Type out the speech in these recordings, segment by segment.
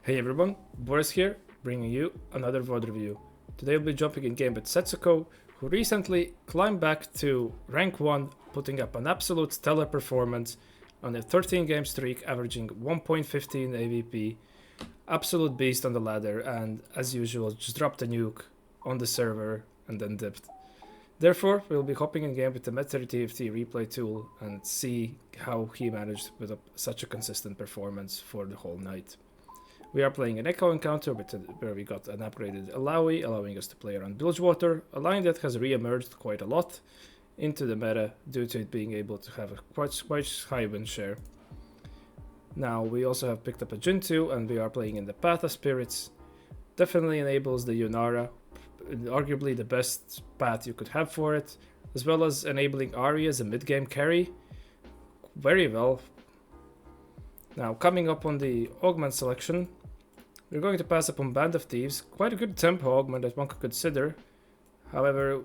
Hey everyone, Boris here, bringing you another VOD review. Today we'll be jumping in game with Setsuko, who recently climbed back to rank 1, putting up an absolute stellar performance on a 13-game streak, averaging 1.15 AVP. Absolute beast on the ladder, and as usual, just dropped a nuke on the server and then dipped. Therefore, we'll be hopping in game with the Meta TFT replay tool and see how he managed with such a consistent performance for the whole night. We are playing an Echo encounter where we got an upgraded Alawi, allowing us to play around Bilgewater, a line that has re-emerged quite a lot into the meta due to it being able to have a quite high win share. Now we also have picked up a Jintu and we are playing in the Path of Spirits. Definitely enables the Yunara, arguably the best path you could have for it, as well as enabling Ahri as a mid-game carry. Very well. Now coming up on the augment selection, we're going to pass up on Band of Thieves. Quite a good tempo augment that one could consider. However,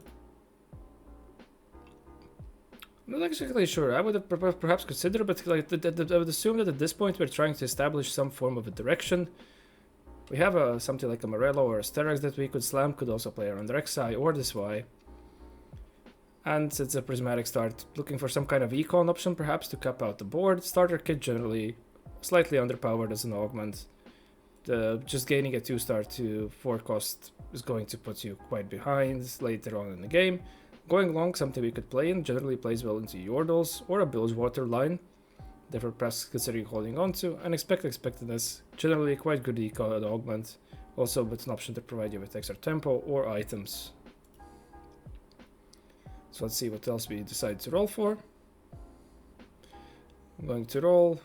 I'm not exactly sure. I would have perhaps considered, but I would assume that at this point we're trying to establish some form of a direction. We have something like a Morello or a Sterak's that we could slam, could also play around Rek'Sai or this Y. And it's a prismatic start, looking for some kind of econ option perhaps to cap out the board. Starter kit generally slightly underpowered as an augment. Just gaining a 2-star to 4 cost is going to put you quite behind later on in the game. Going long, something we could play in, generally plays well into Yordles or a Bilgewater line. Therefore perhaps considering holding on to, and expectedness, generally quite good eco and augment, also with an option to provide you with extra tempo or items. So let's see what else we decide to roll for. I'm going to roll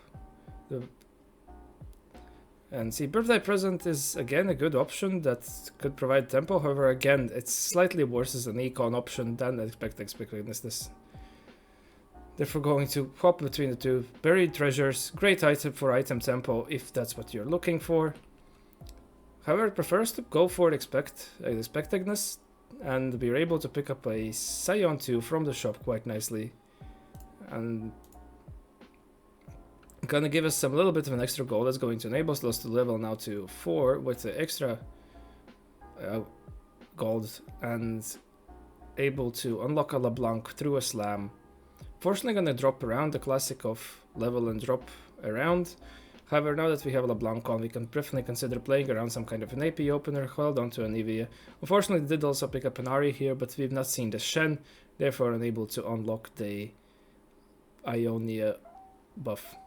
and see, Birthday Present is again a good option that could provide tempo. However, again, it's slightly worse as an econ option than expectedness. Therefore, going to hop between the two. Buried Treasures, great item for item tempo if that's what you're looking for. However, it prefers to go for expectedness, and we're able to pick up a Scion 2 from the shop quite nicely. And gonna give us a little bit of an extra gold that's going to enable us to level now to 4 with the extra gold and able to unlock a LeBlanc through a slam. Fortunately gonna drop around the classic of level and drop around. However, now that we have a LeBlanc on, we can definitely consider playing around some kind of an AP opener, held onto an Evia. Unfortunately, did also pick up an Ahri here, but we've not seen the Shen, therefore unable to unlock the Ionia buff.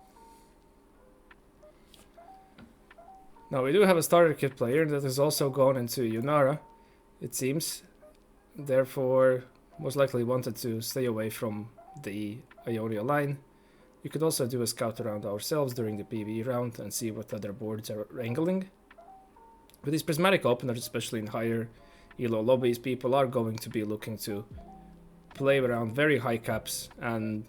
Now we do have a starter kit player that has also gone into Yunara, it seems. Therefore, most likely wanted to stay away from the Ionia line. We could also do a scout around ourselves during the PvE round and see what other boards are angling. With these prismatic openers, especially in higher elo lobbies, people are going to be looking to play around very high caps, and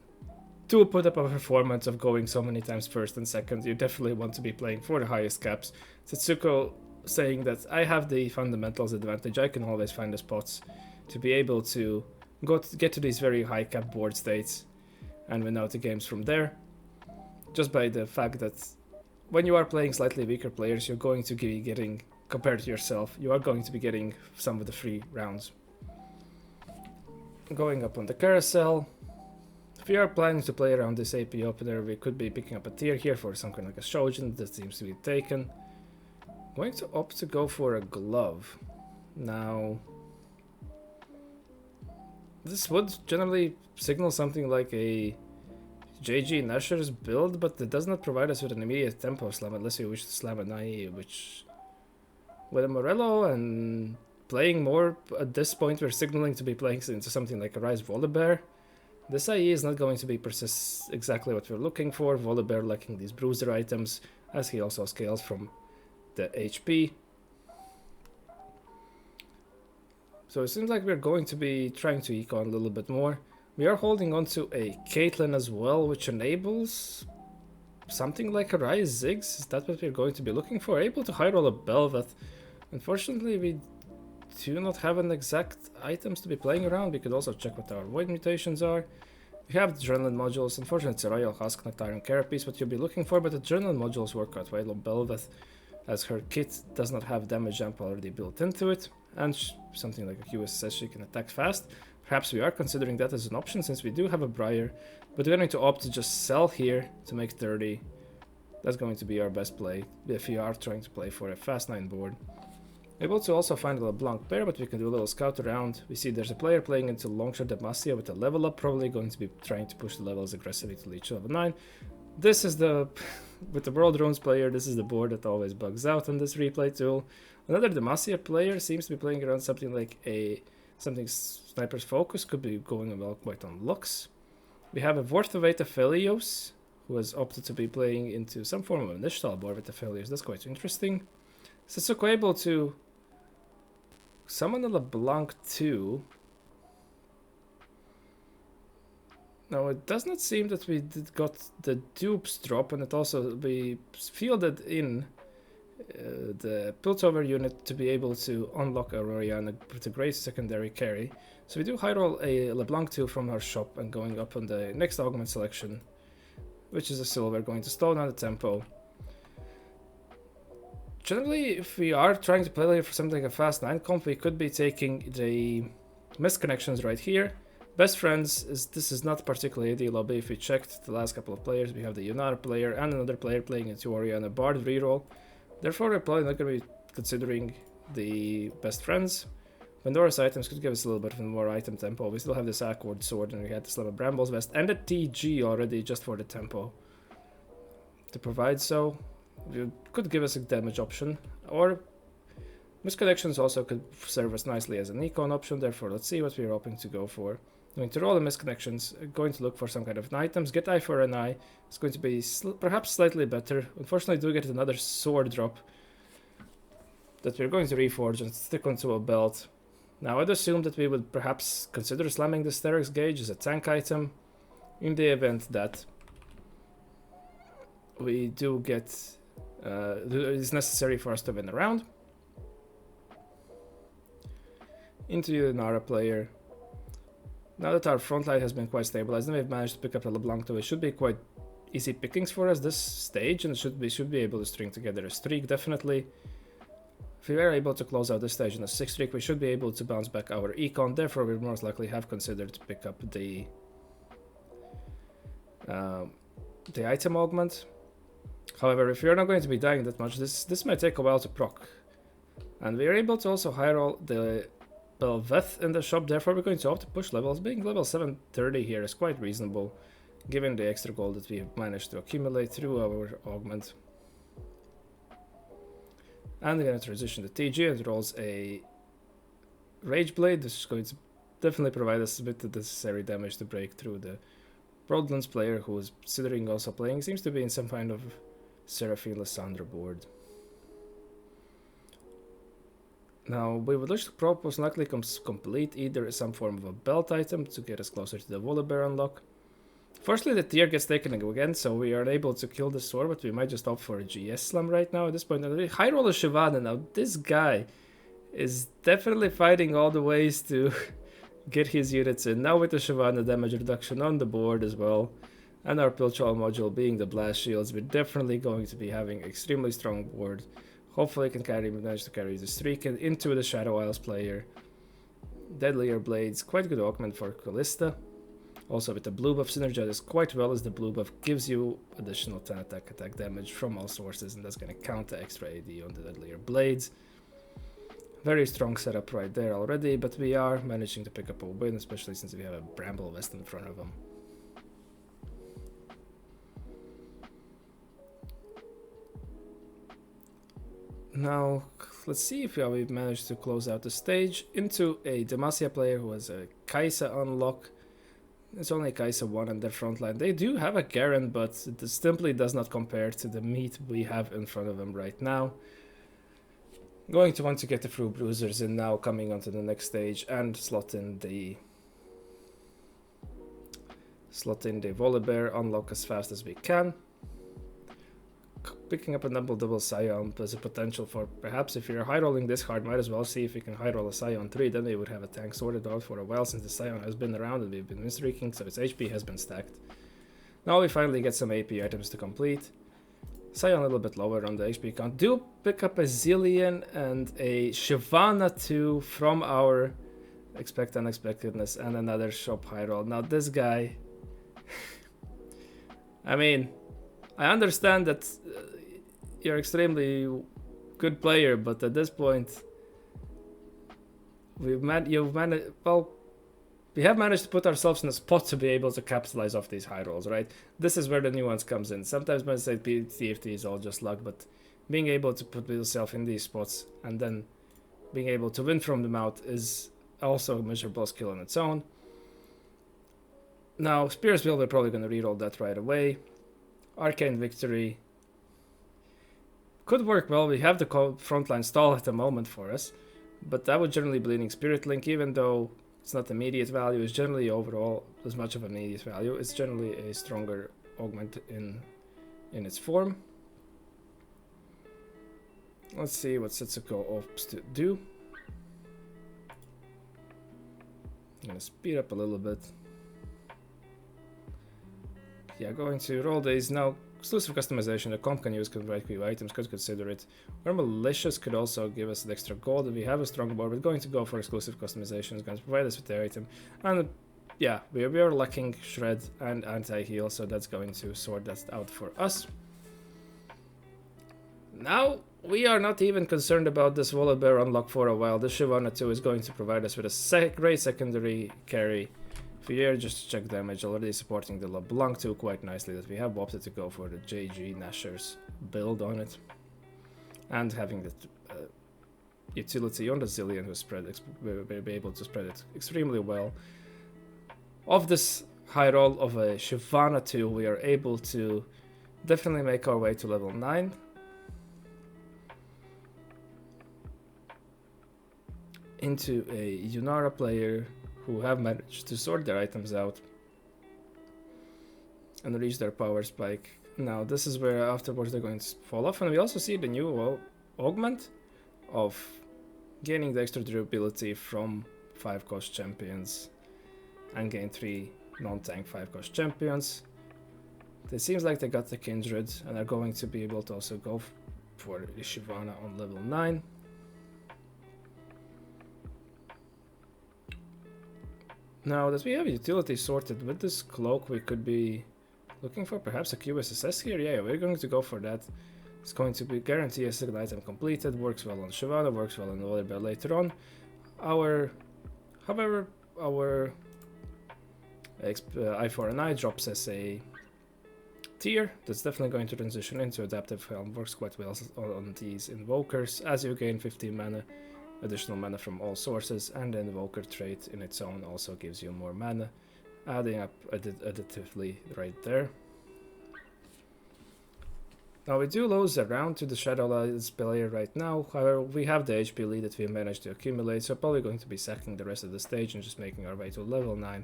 to put up a performance of going so many times first and second, you definitely want to be playing for the highest caps. Setsuko saying that I have the fundamentals advantage, I can always find the spots to be able to get to these very high cap board states and win out the games from there. Just by the fact that when you are playing slightly weaker players, you're going to be getting, compared to yourself, you are going to be getting some of the free rounds. Going up on the carousel. If we are planning to play around this AP opener, we could be picking up a tier here for some kind of like a Shojin that seems to be taken. Going to opt to go for a glove. Now, this would generally signal something like a JG Nasher's build, but it does not provide us with an immediate tempo slam unless you wish to slam an IE, which with a Morello and playing more at this point, we're signaling to be playing into something like a Rise Volibear. This IE is not going to be exactly what we're looking for. Volibear lacking these bruiser items, as he also scales from the HP. So it seems like we're going to be trying to econ a little bit more. We are holding on to a Caitlyn as well, which enables something like a Rise Ziggs. Is that what we're going to be looking for? Able to high roll a Bel'Veth. Unfortunately, we do not have an exact items to be playing around. We could also check what our void mutations are. We have the adrenaline modules. Unfortunately, it's a Royal Husk, not Iron Carapace what you'll be looking for, but the adrenaline modules work out well on Bel'Veth. as her kit does not have damage jump already built into it, and something like a QS says she can attack fast. Perhaps we are considering that as an option since we do have a Briar, but we're going to opt to just sell here to make 30. That's going to be our best play if we are trying to play for a fast 9 board. Able to also find a LeBlanc pair, but we can do a little scout around. We see there's a player playing into Longshot Demacia with a level up, probably going to be trying to push the levels aggressively to reach level 9. This is the, with the World Runes player, this is the board that always bugs out on this replay tool. Another Demacia player seems to be playing around something like something Sniper's Focus, could be going well quite on Lux. We have a Worth of 8 Aphelios, who has opted to be playing into some form of an Ishtal board with Aphelios. That's quite interesting. Setsuko able to summon a LeBlanc too. Now it does not seem that we got the dupes drop, and it also we fielded in the Piltover unit to be able to unlock Auroriana with a great secondary carry. So we do high roll a LeBlanc 2 from our shop and going up on the next augment selection, which is a silver, going to slow down the tempo. Generally, if we are trying to play for something like a fast 9 comp, we could be taking the missed connections right here. Best friends, this is not particularly ideal lobby. If we checked the last couple of players, we have the Yunara player and another player playing into Oriana Bard reroll. Therefore, we're probably not going to be considering the best friends. Pandora's items could give us a little bit of more item tempo. We still have this Accord Sword, and we had this little Brambles Vest and a TG already just for the tempo to provide so. You could give us a damage option, or misconnections also could serve us nicely as an econ option. Therefore, let's see what we're hoping to go for. Going to roll the misconnections, going to look for some kind of items. Get eye for an eye. It's going to be perhaps slightly better. Unfortunately, do get another sword drop that we're going to reforge and stick onto a belt. Now, I'd assume that we would perhaps consider slamming the Sterex Gauge as a tank item in the event that we do get it is necessary for us to win a round. Into the Nara player. Now that our front line has been quite stabilized and we've managed to pick up a LeBlanc 2, it should be quite easy pickings for us this stage, and we should be able to string together a streak, definitely. If we are able to close out this stage in a 6 streak, we should be able to bounce back our econ. Therefore, we most likely have considered to pick up the item augment. However, if we are not going to be dying that much, this might take a while to proc. And we are able to also high roll the Belveth in the shop. Therefore, we're going to opt to push levels. Being level 730 here is quite reasonable, given the extra gold that we have managed to accumulate through our augment. And we're going to transition to TG and rolls a Rage Blade. This is going to definitely provide us with the necessary damage to break through the Broadlands player, who is considering also playing, seems to be in some kind of Seraphine Lysandra board. Now, we would wish to propose likely complete either some form of a belt item to get us closer to the Volibear unlock. Firstly, the tier gets taken again, so we are able to kill the sword, but we might just opt for a GS slam right now at this point. And high roller Shivana. Now, this guy is definitely fighting all the ways to get his units in. Now with the Shivana damage reduction on the board as well, and our Pilchal module being the blast shields, we're definitely going to be having extremely strong board. Hopefully manage to carry the streak into the Shadow Isles player. Deadlier Blades, quite good augment for Callista. Also with the blue buff synergizes quite well, as the blue buff gives you additional 10 attack damage from all sources, and that's going to count the extra AD on the Deadlier Blades. Very strong setup right there already, but we are managing to pick up a win, especially since we have a Bramble Vest in front of them. Now, let's see if we've managed to close out the stage into a Demacia player who has a Kaisa unlock. It's only Kaisa 1 on their front line. They do have a Garen, but it simply does not compare to the meat we have in front of them right now. Going to want to get the Fruit Bruisers in now, coming onto the next stage, and slot in the Volibear unlock as fast as we can. Picking up a double Scion as a potential for, perhaps if you're high rolling this card, might as well see if we can high roll a Scion 3, then we would have a tank sorted out for a while, since the Scion has been around and we've been win streaking, so its HP has been stacked. Now we finally get some AP items to complete. Sion a little bit lower on the HP count. Do pick up a Zillion and a Shyvana too from our Expect Unexpectedness and another shop high roll. Now this guy, I mean, I understand that you're extremely good player, but at this point, we have managed to put ourselves in a spot to be able to capitalize off these high rolls, right? This is where the nuance comes in. Sometimes when I say TFT is all just luck, but being able to put yourself in these spots and then being able to win from them out is also a measurable skill on its own. Now, Spears Build, we're probably going to reroll that right away. Arcane Victory could work well. We have the frontline stall at the moment for us, but I would generally Bleeding Spirit Link, even though it's not immediate value, it's generally overall as much of immediate value. It's generally a stronger augment in its form. Let's see what Setsuko opts to do. I'm gonna speed up a little bit. Yeah, going to roll these now. Exclusive customization, the comp can use convert queue items, could consider it. Or Malicious could also give us the extra gold if we have a strong board. We're going to go for exclusive customization, it's going to provide us with the item. And yeah, we are lacking Shred and Anti-Heal, so that's going to sort that out for us. Now, we are not even concerned about this Wallet Bear unlock for a while. This Shyvana 2 is going to provide us with a great secondary carry. Fier just check damage, already supporting the LeBlanc 2 quite nicely, that we have opted to go for the JG Nashers build on it. And having the utility on the Zillion who will be able to spread it extremely well. Of this high roll of a Shyvana 2, we are able to definitely make our way to level 9. Into a Yunara player who have managed to sort their items out and reach their power spike. Now this is where afterwards they're going to fall off, and we also see the new augment of gaining the extra durability from 5-cost champions and gain 3 non-tank 5-cost champions. It seems like they got the Kindred and are going to be able to also go for Shyvana on level 9. Now that we have utility sorted with this cloak, we could be looking for perhaps a QSSS here. Yeah, we're going to go for that. It's going to be guarantee a single item completed. Works well on Shyvana, works well on Volleyball later on. However, our I4&I drops as a tier. That's definitely going to transition into Adaptive Helm. Works quite well on these Invokers, as you gain 15 mana. Additional mana from all sources, and the Invoker trait in its own also gives you more mana, adding up additively right there. Now we do lose a round to the Shadowlands player right now, however we have the HP lead that we managed to accumulate, so probably going to be sacking the rest of the stage and just making our way to level 9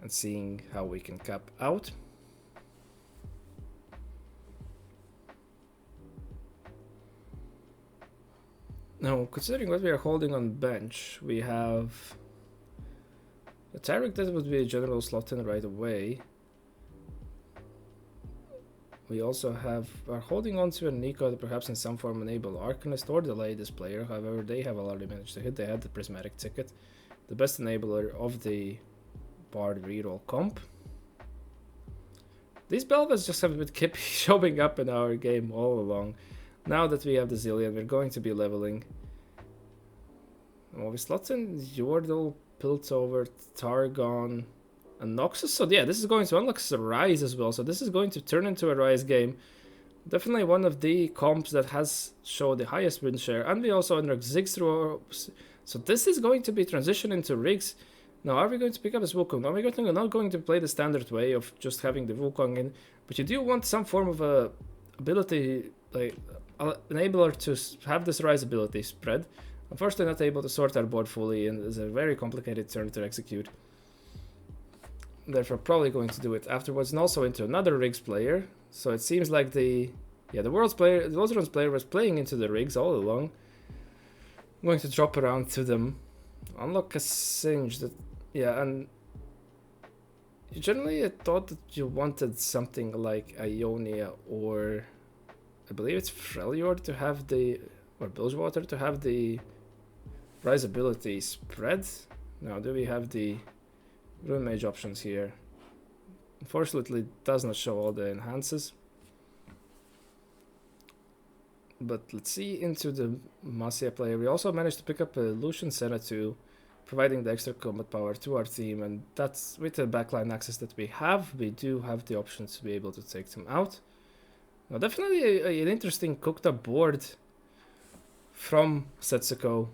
and seeing how we can cap out. Now, considering what we are holding on bench, we have a Taric that would be a general slot in right away. We also are holding on to a Nico that perhaps in some form enable Arcanist or delay this player. However, they have already managed to hit. They had the Prismatic ticket, the best enabler of the Bard reroll comp. These Belvas just have been showing up in our game all along. Now that we have the Zillion, we're going to be leveling. Well, we slot in Yordle, Piltover, Targon, and Noxus. So yeah, this is going to unlock Rise as well. So this is going to turn into a Rise game. Definitely one of the comps that has showed the highest win share. And we also unlock Ziggs through. So this is going to be transition into Rigs. Now, are we going to pick up this Wukong? No, we're not going to play the standard way of just having the Wukong in. But you do want some form of a ability, like enabler to have this Rise ability spread. Unfortunately, not able to sort our board fully, and it's a very complicated turn to execute. Therefore, probably going to do it afterwards, and also into another Rigs player. So it seems like the World's player was playing into the Rigs all along. I'm going to drop around to them, unlock a Singe. And generally I thought that you wanted something like Ionia or I believe it's Freljord to have the, or Bilgewater to have the rise ability spread. Now, do we have the Rune Mage options here? Unfortunately, it does not show all the enhances. But let's see into the Masia player. We also managed to pick up a Lucian Senna too, providing the extra combat power to our team, and that's with the backline access that we do have the options to be able to take them out. Now, definitely an interesting cooked up board from Setsuko,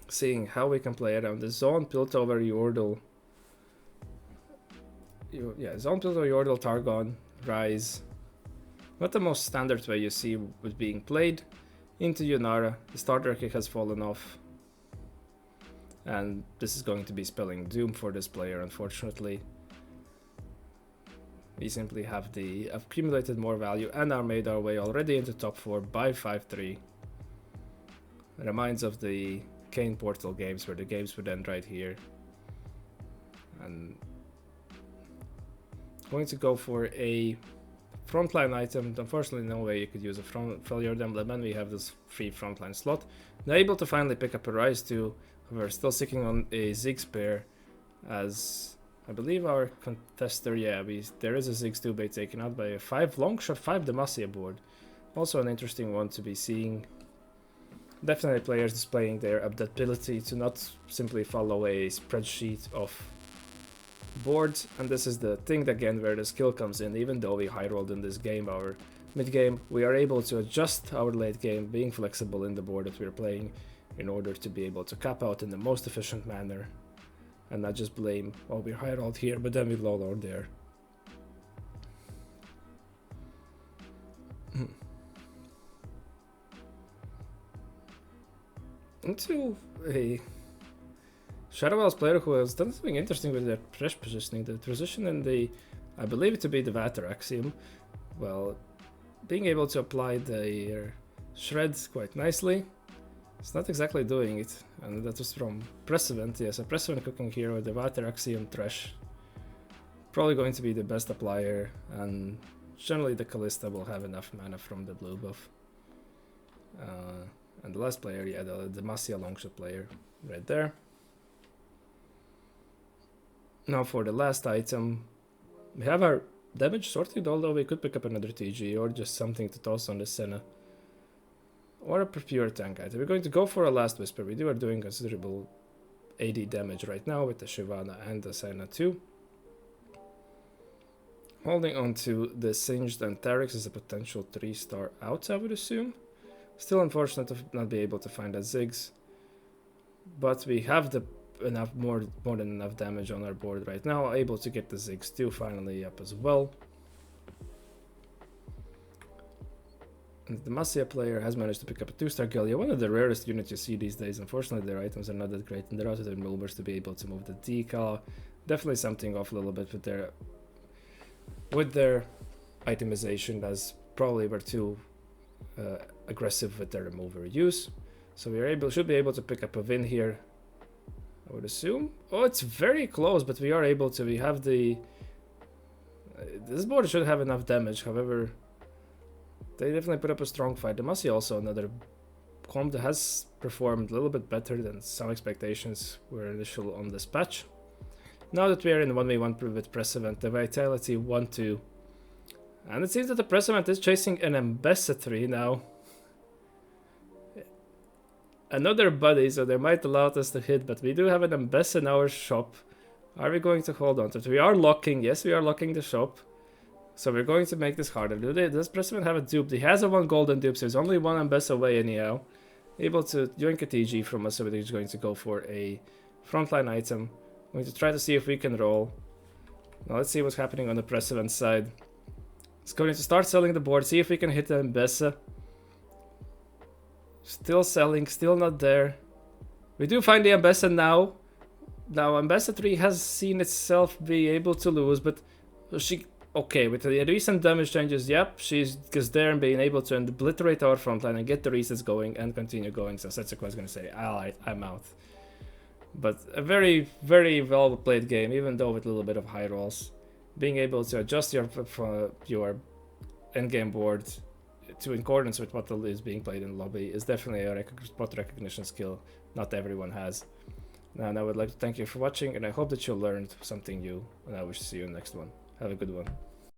seeing how we can play around the zone built over Yordle. Zone built over Yordle, Targon, Rise. Not the most standard way you see with being played. Into Yunara, the starter kick has fallen off. And this is going to be spelling doom for this player, unfortunately. We simply have accumulated more value and are made our way already into top 4 by 5-3. Reminds of the Kane Portal games where the games would end right here. And going to go for a frontline item. Unfortunately, no way you could use a Freljord emblem, and we have this free frontline slot. Now able to finally pick up a Rise too. We're still sticking on a Ziggs pair, as I believe our contester, there is a Ziggs 2 bait taken out by a 5 longshot, 5 Demacia board. Also an interesting one to be seeing. Definitely players displaying their adaptability to not simply follow a spreadsheet of boards, and this is the thing again where the skill comes in. Even though we high rolled in this game, our mid game, we are able to adjust our late game, being flexible in the board that we're playing in order to be able to cap out in the most efficient manner and not just blame, oh, we high rolled here but then we low rolled there. Into a Shadowell's player who has done something interesting with their fresh positioning. The transition in the, I believe it to be the Vater Axiom, well, being able to apply their shreds quite nicely. It's not exactly doing it, and that was from Precedent. Yes, a Precedent cooking here with the Vater Axiom Thresh. Probably going to be the best applier, and generally the Callista will have enough mana from the blue buff. And the last player, the Demacia Longshot player, right there. Now for the last item, we have our damage sorted, although we could pick up another TG or just something to toss on the Senna. Or a pure tank item. We're going to go for a Last Whisper. We are doing considerable AD damage right now with the Shyvana and the Senna too. Holding on to the Singed and Tarix is a potential 3-star out, I would assume. Still unfortunate to not be able to find a Ziggs. But we have more than enough damage on our board right now, able to get the Ziggs 2 finally up as well. And the Demacia player has managed to pick up a 2-star Gallia, one of the rarest units you see these days. Unfortunately, their items are not that great, and they're out of their movers to be able to move the decal. Definitely something off a little bit with their itemization, as probably were too aggressive with their remover use. So we should be able to pick up a win here, I would assume. Oh, it's very close, but we are able to. We have the... this board should have enough damage, however... they definitely put up a strong fight. Demacia also another comp that has performed a little bit better than some expectations were initial on this patch. Now that we are in 1v1 with Precedent, the Vitality 1-2. And it seems that the Precedent is chasing an Ambassador now. Another buddy, so they might allow us to hit, but we do have an Ambassador in our shop. Are we going to hold on to it? We are locking, yes, we are locking the shop. So we're going to make this harder. Does Precedent have a dupe? He has a 1 golden dupe, so there's only 1 Ambassador away anyhow. Able to yoink a TG from us, so we're just going to go for a frontline item. Going to try to see if we can roll. Now let's see what's happening on the Precedent side. It's going to start selling the board, see if we can hit the Ambassador. Still selling, still not there. We do find the Ambassador now. Now Ambassador 3 has seen itself be able to lose, but she... okay, with the recent damage changes, yep, she's just there and being able to obliterate our frontline and get the resets going and continue going. So Setsuko is going to say, alright, I'm out. But a very, very well played game, even though with a little bit of high rolls. Being able to adjust your endgame board to in accordance with what is being played in the lobby is definitely a spot recognition skill not everyone has. And I would like to thank you for watching, and I hope that you learned something new, and I wish to see you in the next one. Have a good one.